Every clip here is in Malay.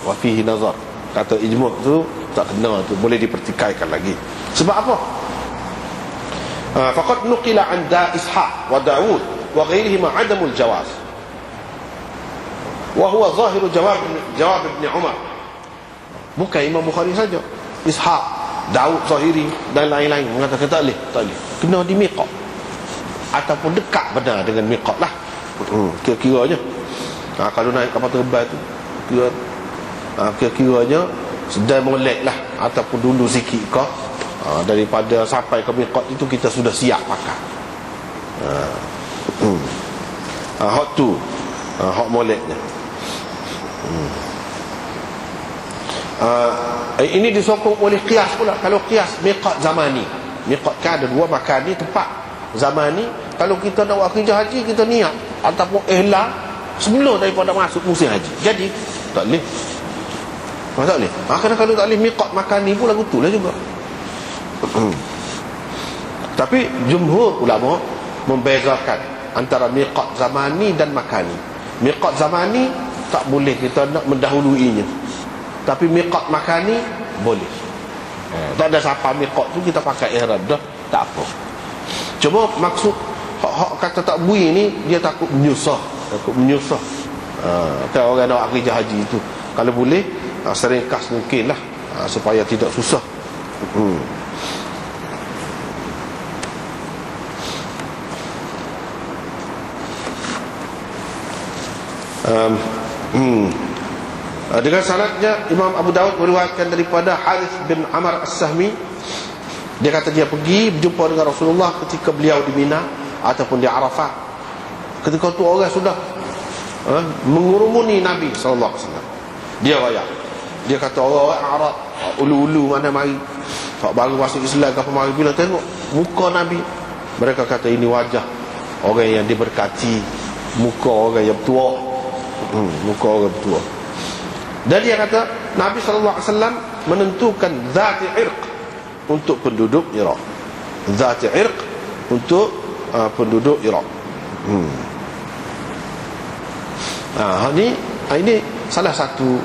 wa fihi nazar. Kata ijma' tu tak kena tu, boleh dipertikaikan lagi. Sebab apa? Faqad nuqila an Ishaq wa Daud wa ghairihima adamul jawaz, wa huwa zahiru jawab Ibn Umar. Bukan Imam Bukhari saja, Ishaq, Daud Zahiri dan lain-lain mengatakan tak boleh, kena di miqat ataupun dekat benar dengan miqat lah. Kira-kiranya kalau naik kapal terbang tu kira-kiranya sedang molek lah, ataupun dulu sikit kau daripada sampai ke miqat itu kita sudah siap pakai hak tu, hak moleknya. Ini disokong oleh qiyas pula. Kalau qiyas miqat zamani, miqat kan ada dua, makan ni tempat, zamani. Kalau kita nak buat kerja haji, kita niat ataupun ihlam sebelum daripada masuk musim haji, jadi tak boleh. Tak boleh. Kadang-kadang tak boleh miqat makan ni pun lagu tu lah juga. Tapi jumhur ulama membezakan antara miqat zamani dan makani. Miqat zamani tak boleh kita nak mendahuluinya, tapi miqat makani boleh. Tak ada siapa miqat tu kita pakai ihram dah, tak apa. Cuma maksud hak kata tak bui ni, dia takut menyusah. Kan orang nak kerja haji itu, kalau boleh seringkas mungkin lah, supaya tidak susah. Dengan sanadnya Imam Abu Daud meriwayatkan daripada Harith bin Amr As-Sahmi. Dia kata dia pergi berjumpa dengan Rasulullah ketika beliau di Mina ataupun di Arafah. Ketika tu orang sudah mengurumuni Nabi SAW. Dia raya, dia kata orang Arab ulu-ulu mana mari, tak baru masuk Islam ke apa mari, bila tengok muka Nabi, mereka kata ini wajah orang yang diberkati, muka orang yang tua, muka orang tua. Dan dia kata Nabi SAW menentukan zati irq untuk penduduk Iraq, zati irq untuk penduduk Iraq. Ini salah satu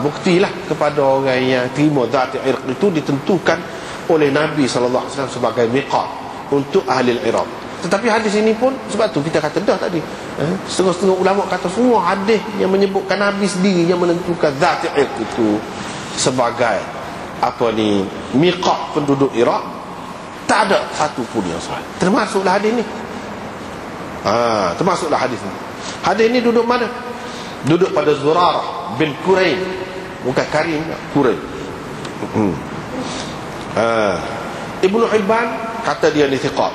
buktilah kepada orang yang terima zati irq itu ditentukan oleh Nabi SAW sebagai miqat untuk ahli Iraq. Tetapi hadis ini pun, sebab tu kita kata dah tadi, setengah-setengah ulama kata semua hadis yang menyebutkan Nabi sendiri yang menentukan zati irq itu sebagai miqat penduduk Iraq, tak ada satu pun yang sahih. Termasuklah hadis ni. Termasuklah hadis ni. Hadis ni duduk mana? Duduk pada Zurarah bin Qurain, bukan Karim, Qurain. Ibnu Hibban kata dia ni thiqat.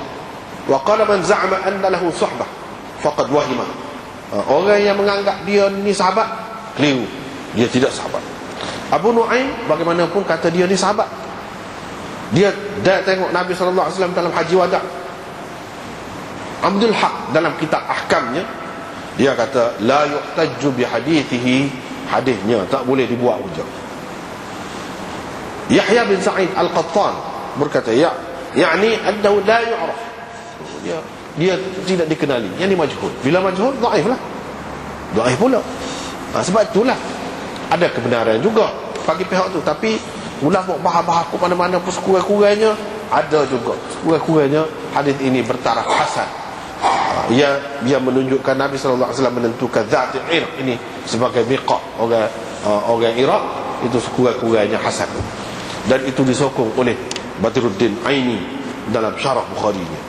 Wa qala man za'ama anna lahu suhbah faqad wahima. Orang yang menganggap dia ni sahabat, keliru, dia tidak sahabat. Abu Nu'aim bagaimanapun kata dia ni sahabat. Dia tengok Nabi SAW dalam haji wada'. Abdul Haq dalam kitab ahkamnya, dia kata la yuhtajju bi hadithihi, hadisnya tak boleh dibuat hujah. Yahya bin Sa'id Al-Qattan berkata yakni annahu la yu'raf, dia tidak dikenali, yang ini majhul. Bila majhul, dhaif lah, dhaif pula. Sebab itulah ada kebenaran juga bagi pihak tu, tapi ulama bahas-bahas ke mana-mana pun sekurang-kurangnya ada juga sekurang-kurangnya hadis ini bertaraf hasan. Ia menunjukkan Nabi SAW menentukan zati irq ini sebagai miqat orang Iraq, itu sekurang-kurangnya hasan. Dan itu disokong oleh Badruddin Aini dalam syarah Bukhari-nya.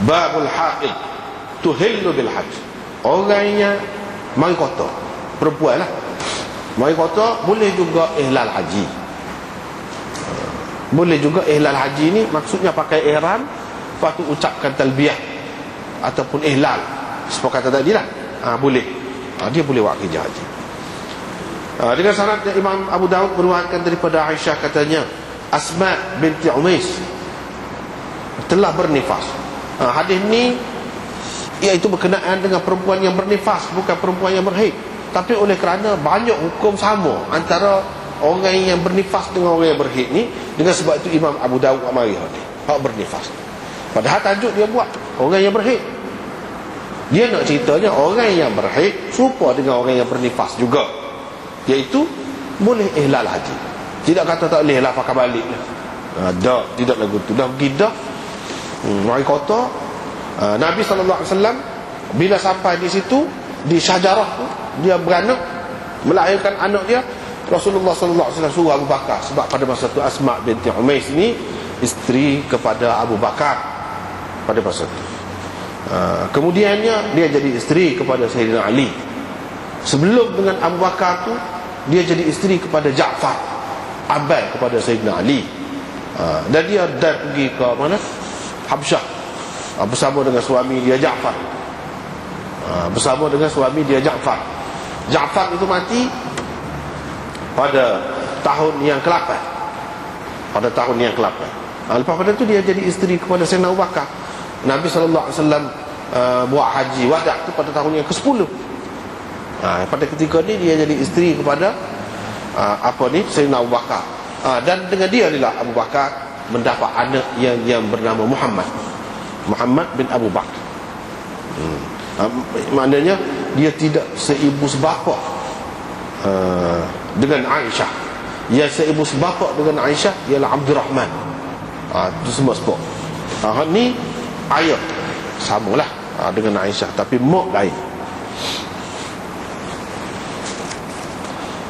Babul haqid tuhillu bil hajj. Orangnya mari kota, perempuan lah, mari kota boleh juga ihlal haji. Boleh juga ihlal haji ni maksudnya pakai ihram, lepas tu ucapkan talbiyah ataupun ihlal seperti kata tadi lah. Boleh, dia boleh buat kerja haji. Dengan sanad Imam Abu Daud meriwayatkan daripada Aisyah, katanya Asma binti Umais telah bernifas. Hadis ni iaitu berkenaan dengan perempuan yang bernifas, bukan perempuan yang berhaid. Tapi oleh kerana banyak hukum sama antara orang yang bernifas dengan orang yang berhaid ni, dengan sebab itu Imam Abu Daud mari hadis hak bernifas. Padahal tajuk dia buat orang yang berhaid. Dia nak ceritanya orang yang berhaid serupa dengan orang yang bernifas juga, iaitu boleh ihlal haji. Tidak kata tak boleh lah pakai balik lah. Tidak lagu tu. Dah pergi dah. Mari kata Nabi SAW bila sampai di situ, di syajarah tu, dia beranak, melahirkan anak dia. Rasulullah SAW suruh Abu Bakar, sebab pada masa tu Asma binti Umais ni isteri kepada Abu Bakar pada masa tu. Kemudiannya dia jadi isteri kepada Sayyidina Ali. Sebelum dengan Abu Bakar tu, dia jadi isteri kepada Ja'far, abang kepada Sayyidina Ali. Dan dia pergi ke mana? Habsyah, bersama dengan suami dia Ja'far. Bersama dengan suami dia Ja'far. Ja'far itu mati pada tahun yang ke-8. Pada tahun yang ke-8. Lepas pada itu dia jadi isteri kepada Sayyidina Abu Bakar. Nabi SAW buat haji wada' tu pada tahun yang ke-10. Pada ketika ni dia jadi isteri kepada Sayyidina Abu Bakar. Dan dengan dia inilah Abu Bakar mendapat anak yang bernama Muhammad bin Abu Bakar. Maknanya dia tidak seibu sebapa dengan Aisyah. Yang seibu sebapa dengan Aisyah ialah Abdurrahman. Itu semua sebab. Ni ayat samalah dengan Aisyah, tapi mak lain.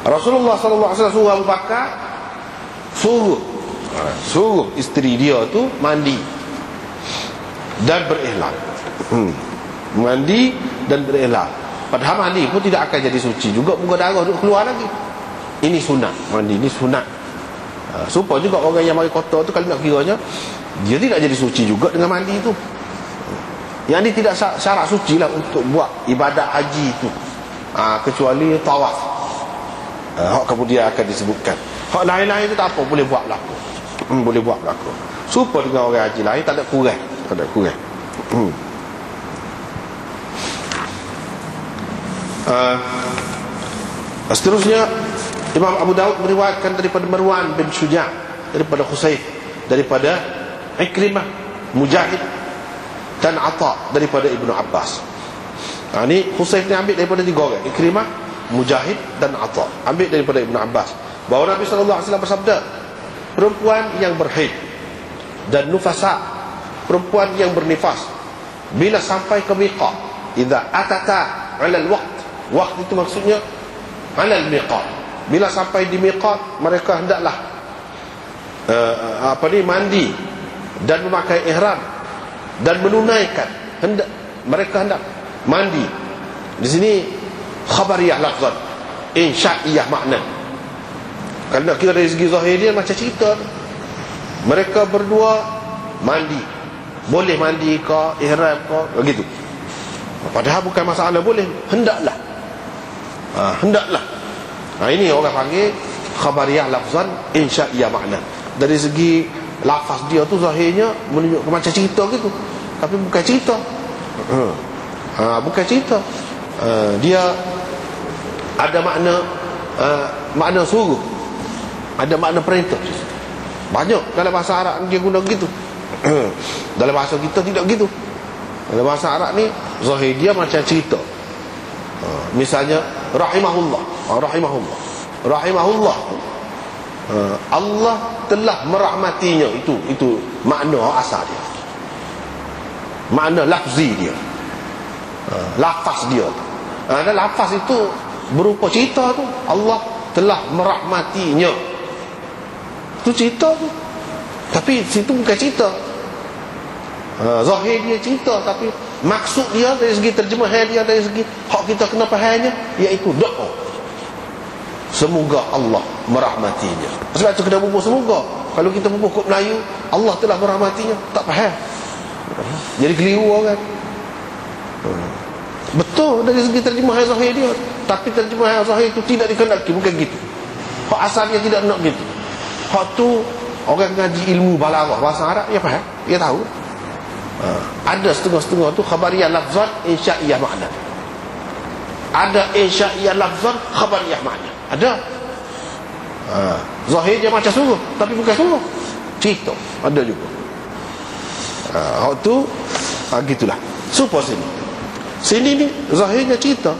Rasulullah SAW suruh Abu Bakar suruh isteri dia tu mandi dan berihlal. Mandi dan berihlal. Padahal mandi pun tidak akan jadi suci juga, muka darah duk keluar lagi. Ini sunat, mandi ni sunat. Supaya juga orang yang mari kotor tu, kalau nak kiranya dia tidak jadi suci juga dengan mandi tu. Yang ni tidak syarat suci lah untuk buat ibadat haji tu, kecuali tawaf. Hak kemudian akan disebutkan. Hak lain-lain tu tak apa, boleh buat berlaku. Boleh buat berlaku. Supaya dengan orang haji lain tak ada kurang. Tak ada kurang. Seterusnya Imam Abu Daud meriwayatkan daripada Marwan bin Syuja', daripada Khusayf, daripada Ikrimah, Mujahid dan Atha daripada Ibnu Abbas. Ni Khusayf ni ambil daripada 3 orang, Ikrimah, Mujahid dan Atha, ambil daripada Ibnu Abbas, bahawa Nabi SAW bersabda, perempuan yang berhaid dan nufasa, perempuan yang bernifas, bila sampai ke miqat, idza atata 'ala al-waqt, waqt itu maksudnya 'ala al-miqat, bila sampai di miqat, mereka hendaklah mandi dan memakai ihram dan menunaikan, mereka hendak mandi. Di sini khabariyah lafzan, insya'iyah makna. Kalau nak kira dari segi zahir dia macam cerita, mereka berdua mandi, boleh mandi ke ihram ke begitu. Padahal bukan masalah boleh, hendaklah. Hendaklah. Ini orang panggil khabariyah lafzan, insya'iyah makna. Dari segi lafaz dia tu zahirnya menunjukkan macam cerita gitu, tapi bukan cerita. Bukan cerita. Dia ada makna suruh, ada makna perintah. Banyak dalam bahasa Arab dia guna begitu. Dalam bahasa kita tidak begitu. Dalam bahasa Arab ni zahir dia macam cerita. Misalnya rahimahullah, rahimahullah, Allah telah merahmatinya, itu makna asal dia, makna lafzi dia, lafaz dia. Dan lafaz itu berupa cerita tu, Allah telah merahmatinya, itu cerita tu. Tapi situ bukan cerita, zahir dia cerita, tapi maksud dia dari segi terjemahan dia, dari segi hak kita kena fahamnya, iaitu doa, semoga Allah merahmatinya. Sebab itu kena bubuh semoga. Kalau kita bubuh kod Melayu, Allah telah merahmatinya, tak faham, jadi keliru orang. Betul dari segi terjemahan zahir dia, tapi terjemahan zahir itu tidak dikehendaki, bukan gitu. Hak asalnya tidak nak gitu. Hak tu orang ngaji ilmu balaghah bahasa Arab, dia faham, dia tahu. Ada setengah-setengah tu khabariyah lafzan, insya'iyah makna. Ada insya'iyah lafzan, khabariyah makna. Ada. Zahir dia macam suruh, tapi bukan suruh, cerita. Ada juga. Hak tu gitulah. Supaya sini Sini ni zahirnya cerita